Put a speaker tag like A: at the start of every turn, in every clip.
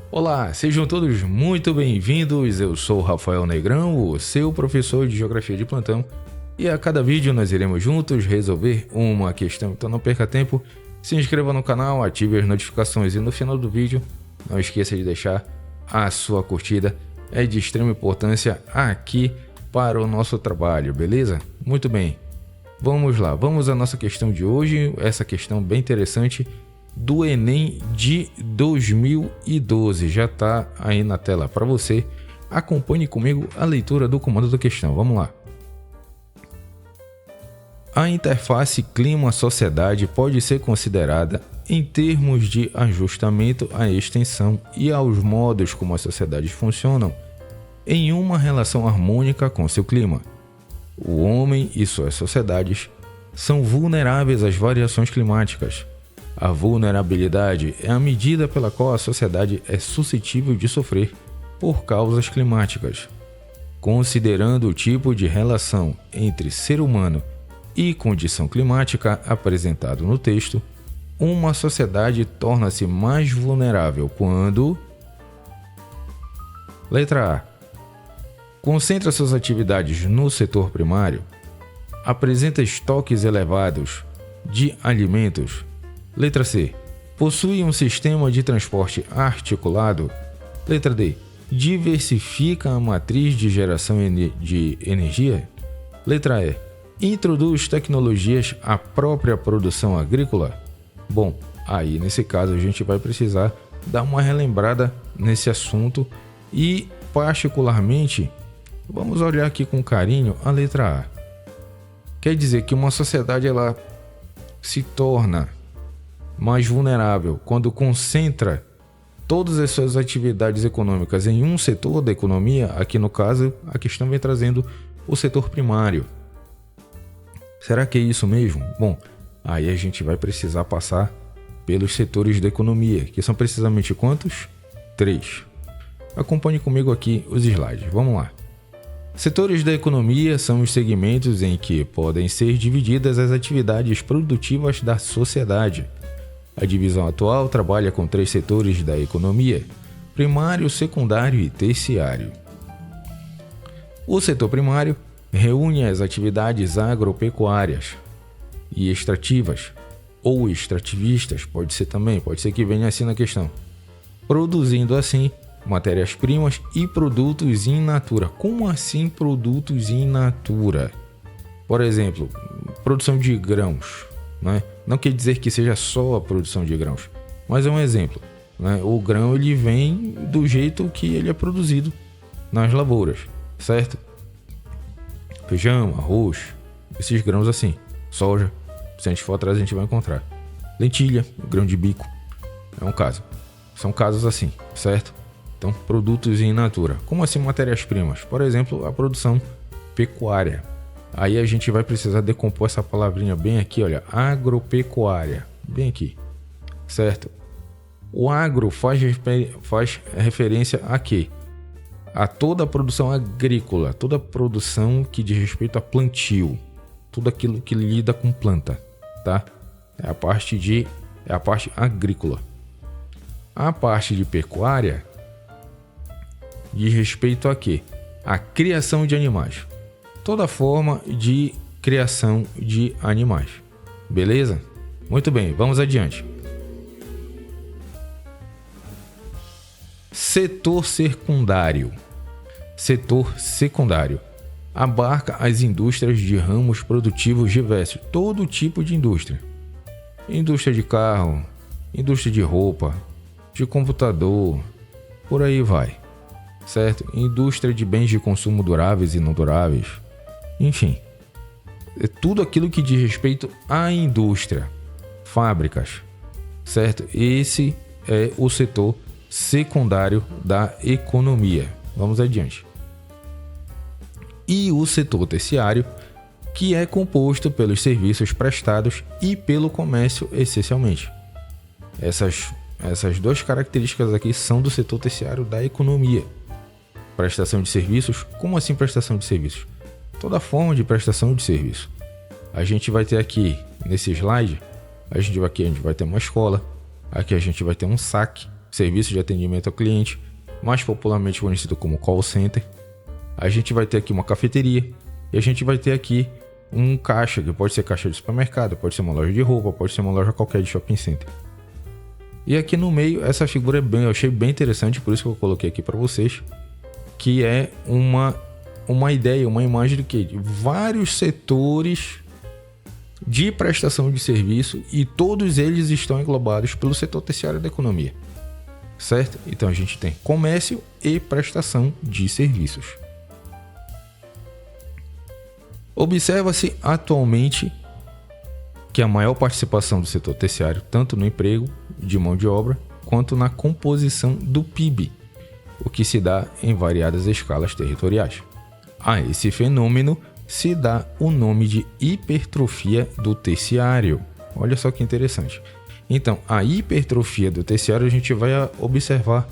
A: Olá, sejam todos muito bem-vindos. Eu sou Rafael Negrão, o seu professor de Geografia de plantão, e a cada vídeo nós iremos juntos resolver uma questão. Então não perca tempo, se inscreva no canal, ative as notificações e no final do vídeo não esqueça de deixar a sua curtida. É de extrema importância aqui para o nosso trabalho, beleza? Muito bem, vamos lá, vamos à nossa questão de hoje, essa questão bem interessante do Enem de 2012, já está aí na tela para você. Acompanhe comigo a leitura do comando da questão, vamos lá. A interface clima-sociedade pode ser considerada em termos de ajustamento à extensão e aos modos como as sociedades funcionam em uma relação harmônica com seu clima. O homem e suas sociedades são vulneráveis às variações climáticas. A vulnerabilidade é a medida pela qual a sociedade é suscetível de sofrer por causas climáticas. Considerando o tipo de relação entre ser humano e condição climática apresentado no texto, uma sociedade torna-se mais vulnerável quando... Letra A. Concentra suas atividades no setor primário, apresenta estoques elevados de alimentos. Letra C. Possui um sistema de transporte articulado. Letra D. Diversifica a matriz de geração de energia. Letra E. Introduz tecnologias à própria produção agrícola. Bom, aí nesse caso a gente vai precisar dar uma relembrada nesse assunto e, particularmente, vamos olhar aqui com carinho a letra A. Quer dizer que uma sociedade ela se torna mais vulnerável quando concentra todas as suas atividades econômicas em um setor da economia. Aqui no caso, a questão vem trazendo o setor primário. Será que é isso mesmo? Bom, aí a gente vai precisar passar pelos setores da economia, que são precisamente quantos? 3. Acompanhe comigo aqui os slides. Vamos lá. Setores da economia são os segmentos em que podem ser divididas as atividades produtivas da sociedade. A divisão atual trabalha com 3 setores da economia: primário, secundário e terciário. O setor primário reúne as atividades agropecuárias e extrativas, ou extrativistas, pode ser que venha assim na questão, produzindo assim matérias-primas e produtos in natura. Como assim produtos in natura? Por exemplo, produção de grãos, né? Não quer dizer que seja só a produção de grãos, mas é um exemplo, né? O grão ele vem do jeito que ele é produzido nas lavouras, certo? Feijão, arroz, esses grãos assim, soja, se a gente for atrás a gente vai encontrar. Lentilha, grão de bico, é um caso. São casos assim, certo? Então, produtos in natura. Como assim matérias-primas? Por exemplo, a produção pecuária. Aí a gente vai precisar decompor essa palavrinha bem aqui, olha, agropecuária, bem aqui, certo? O agro faz referência a quê? A toda a produção agrícola, toda a produção que diz respeito a plantio, tudo aquilo que lida com planta, tá? É a parte agrícola. A parte de pecuária diz respeito a quê? A criação de animais. Toda forma de criação de animais. Beleza? Muito bem, vamos adiante. Setor secundário. Setor secundário abarca as indústrias de ramos produtivos diversos. Todo tipo de indústria. Indústria de carro, indústria de roupa, de computador, por aí vai. Certo? Indústria de bens de consumo duráveis e não duráveis. Enfim, é tudo aquilo que diz respeito à indústria, fábricas, certo? Esse é o setor secundário da economia. Vamos adiante. E o setor terciário, que é composto pelos serviços prestados e pelo comércio essencialmente. Essas 2 características aqui são do setor terciário da economia. Prestação de serviços. Como assim prestação de serviços? Toda forma de prestação de serviço. A gente vai ter aqui, nesse slide, a gente vai ter uma escola, aqui a gente vai ter um saque, serviço de atendimento ao cliente, mais popularmente conhecido como call center. A gente vai ter aqui uma cafeteria e a gente vai ter aqui um caixa, que pode ser caixa de supermercado, pode ser uma loja de roupa, pode ser uma loja qualquer de shopping center. E aqui no meio, essa figura eu achei bem interessante, por isso que eu coloquei aqui para vocês, que é uma ideia, uma imagem de vários setores de prestação de serviço e todos eles estão englobados pelo setor terciário da economia, certo? Então a gente tem comércio e prestação de serviços. Observa-se atualmente que a maior participação do setor terciário, tanto no emprego de mão de obra, quanto na composição do PIB, o que se dá em variadas escalas territoriais. A esse fenômeno se dá o nome de hipertrofia do terciário. Olha só que interessante. Então, a hipertrofia do terciário a gente vai observar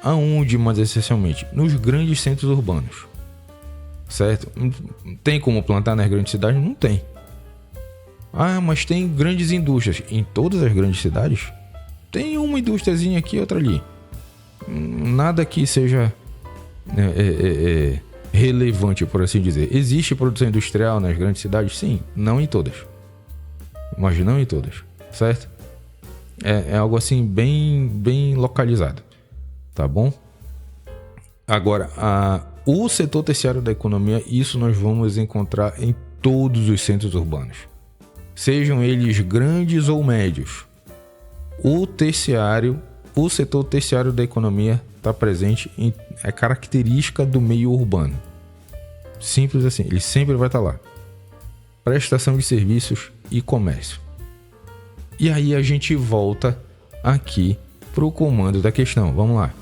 A: aonde, mais essencialmente? Nos grandes centros urbanos. Certo? Tem como plantar nas grandes cidades? Não tem. Ah, mas tem grandes indústrias. Em todas as grandes cidades? Tem uma indústriazinha aqui e outra ali. Nada que seja relevante, por assim dizer. Existe produção industrial nas grandes cidades? Sim, não em todas. Mas não em todas, certo? É algo assim bem localizado, tá bom? Agora, o setor terciário da economia, isso nós vamos encontrar em todos os centros urbanos. Sejam eles grandes ou médios. O setor terciário da economia está presente, é característica do meio urbano. Simples assim, ele sempre vai estar lá. Prestação de serviços e comércio. E aí a gente volta aqui para o comando da questão. Vamos lá.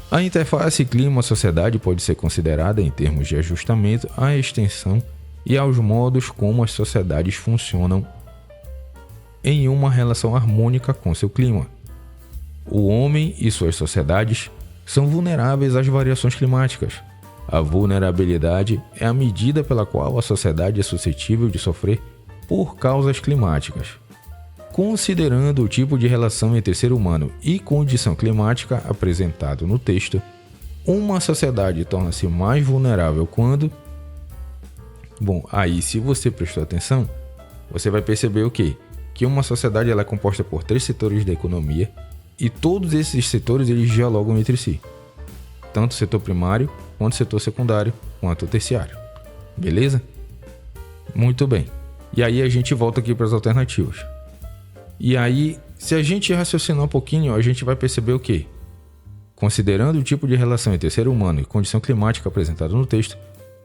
A: A interface clima-sociedade pode ser considerada, em termos de ajustamento, à extensão e aos modos como as sociedades funcionam em uma relação harmônica com seu clima. O homem e suas sociedades são vulneráveis às variações climáticas. A vulnerabilidade é a medida pela qual a sociedade é suscetível de sofrer por causas climáticas. Considerando o tipo de relação entre ser humano e condição climática apresentado no texto, uma sociedade torna-se mais vulnerável quando... Bom, aí se você prestou atenção, você vai perceber o quê? Que uma sociedade ela é composta por 3 setores da economia e todos esses setores eles dialogam entre si. Tanto o setor primário, quanto o setor secundário, quanto o terciário. Beleza? Muito bem. E aí a gente volta aqui para as alternativas. E aí, se a gente raciocinar um pouquinho, a gente vai perceber o quê? Considerando o tipo de relação entre ser humano e condição climática apresentada no texto,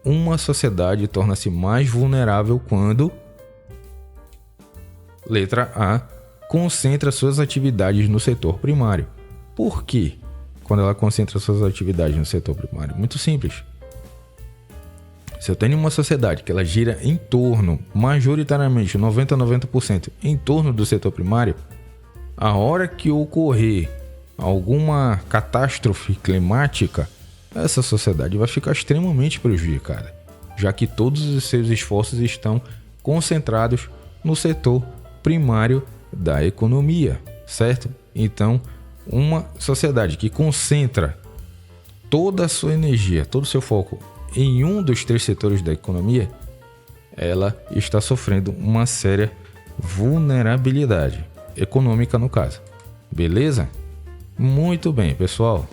A: uma sociedade torna-se mais vulnerável quando... Letra A. Concentra suas atividades no setor primário. Por quê? Quando ela concentra suas atividades no setor primário? Muito simples. Se eu tenho uma sociedade que ela gira em torno, majoritariamente 90 a 90%, em torno do setor primário, a hora que ocorrer alguma catástrofe climática, essa sociedade vai ficar extremamente prejudicada, já que todos os seus esforços estão concentrados no setor primário da economia, certo? Então, uma sociedade que concentra toda a sua energia, todo o seu foco em um dos 3 setores da economia, ela está sofrendo uma séria vulnerabilidade econômica no caso. Beleza? Muito bem, pessoal.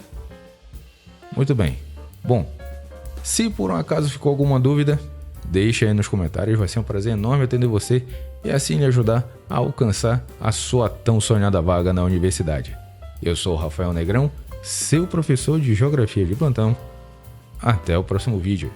A: Muito bem. Bom, se por um acaso ficou alguma dúvida, deixa aí nos comentários. Vai ser um prazer enorme atender você e assim lhe ajudar a alcançar a sua tão sonhada vaga na universidade. Eu sou o Rafael Negrão, seu professor de Geografia de plantão. Até o próximo vídeo.